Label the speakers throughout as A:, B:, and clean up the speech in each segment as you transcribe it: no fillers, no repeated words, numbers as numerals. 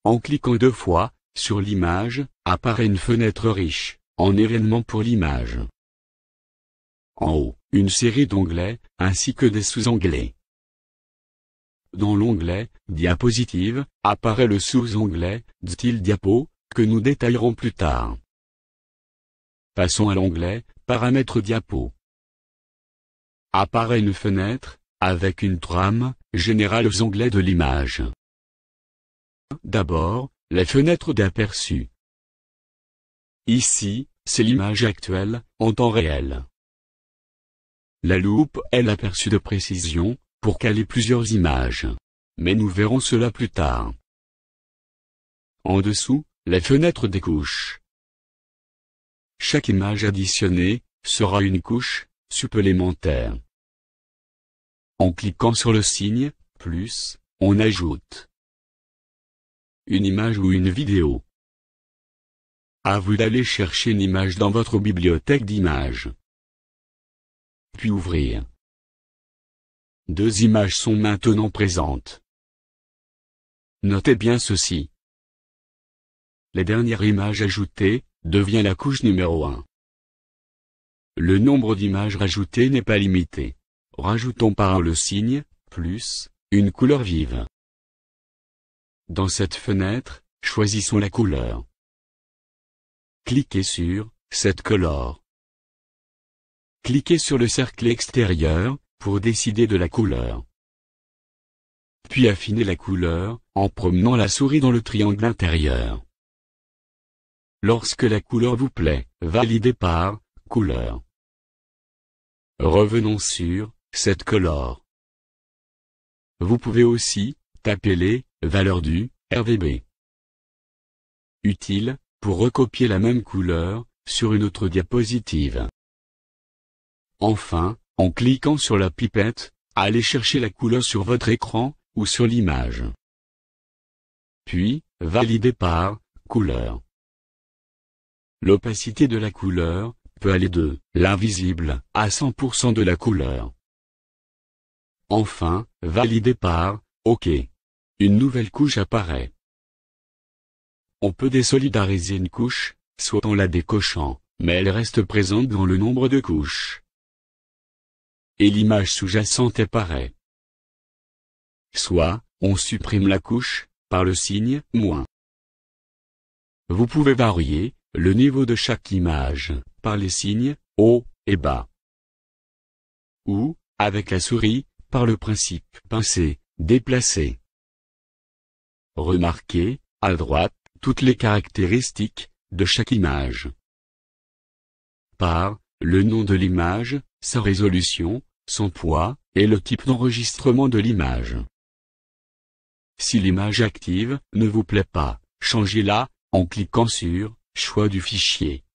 A: En cliquant 2 fois sur l'image, apparaît une fenêtre riche en événements pour l'image. En haut, une série d'onglets, ainsi que des sous-onglets. Dans l'onglet « Diapositive » apparaît le sous-onglet « Style diapo » que nous détaillerons plus tard. Passons à l'onglet « Paramètres diapo ». Apparaît une fenêtre, avec une trame générale aux onglets de l'image. D'abord, la fenêtre d'aperçu. Ici, c'est l'image actuelle, en temps réel. La loupe est l'aperçu de précision, pour caler plusieurs images. Mais nous verrons cela plus tard. En dessous, la fenêtre des couches. Chaque image additionnée sera une couche supplémentaire. En cliquant sur le signe « plus », on ajoute une image ou une vidéo. À vous d'aller chercher une image dans votre bibliothèque d'images. Puis ouvrir. 2 images sont maintenant présentes. Notez bien ceci. La dernière image ajoutée devient la couche numéro 1. Le nombre d'images rajoutées n'est pas limité. Rajoutons par le signe « plus » une couleur vive. Dans cette fenêtre, choisissons la couleur. Cliquez sur « Set Color ». Cliquez sur le cercle extérieur pour décider de la couleur. Puis affinez la couleur en promenant la souris dans le triangle intérieur. Lorsque la couleur vous plaît, validez par « Couleur ». Revenons sur « Set Color ». Vous pouvez aussi taper les valeurs du RGB. Utile pour recopier la même couleur sur une autre diapositive. Enfin, en cliquant sur la pipette, allez chercher la couleur sur votre écran ou sur l'image. Puis, validez par « Couleur ». L'opacité de la couleur peut aller de l'invisible à 100% de la couleur. Enfin, validez par « OK ». Une nouvelle couche apparaît. On peut désolidariser une couche, soit en la décochant, mais elle reste présente dans le nombre de couches. Et l'image sous-jacente apparaît. Soit, on supprime la couche, par le signe « moins ». Vous pouvez varier le niveau de chaque image, par les signes « haut » et « bas ». Ou, avec la souris, par le principe « pincer », « déplacer ». Remarquez, à droite, toutes les caractéristiques de chaque image. Par le nom de l'image, sa résolution, son poids, et le type d'enregistrement de l'image. Si l'image active ne vous plaît pas, changez-la en cliquant sur « Choix du fichier ».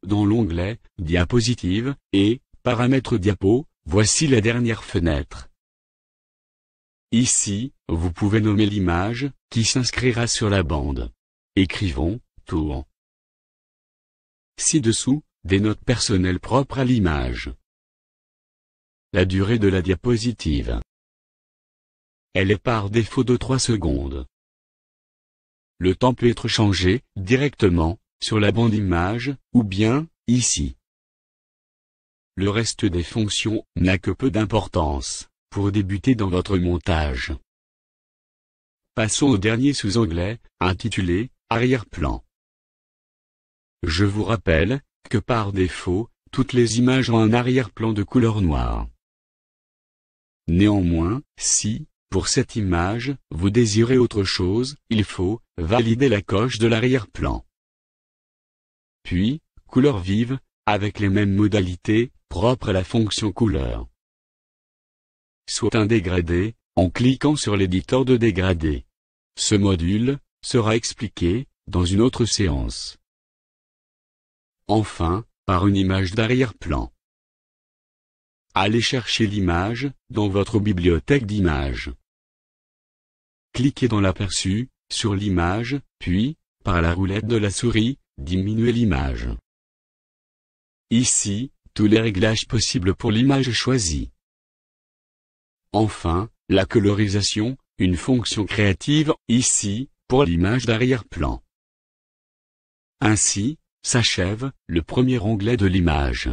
A: Dans l'onglet « Diapositive » et « Paramètres diapo », voici la dernière fenêtre. Ici, vous pouvez nommer l'image qui s'inscrira sur la bande. Écrivons « Tour ». Ci-dessous, des notes personnelles propres à l'image. La durée de la diapositive. Elle est par défaut de 3 secondes. Le temps peut être changé directement sur la bande image, ou bien, ici. Le reste des fonctions n'a que peu d'importance pour débuter dans votre montage. Passons au dernier sous-onglet, intitulé « Arrière-plan ». Je vous rappelle que par défaut, toutes les images ont un arrière-plan de couleur noire. Néanmoins, si, pour cette image, vous désirez autre chose, il faut valider la coche de l'arrière-plan. Puis, couleur vive, avec les mêmes modalités, propres à la fonction couleur. Soit un dégradé, en cliquant sur l'éditeur de dégradé. Ce module sera expliqué dans une autre séance. Enfin, par une image d'arrière-plan. allez chercher l'image dans votre bibliothèque d'images. Cliquez dans l'aperçu, sur l'image, puis, par la roulette de la souris, diminuez l'image. Ici, tous les réglages possibles pour l'image choisie. Enfin, la colorisation, une fonction créative, ici, pour l'image d'arrière-plan. Ainsi, s'achève le premier onglet de l'image.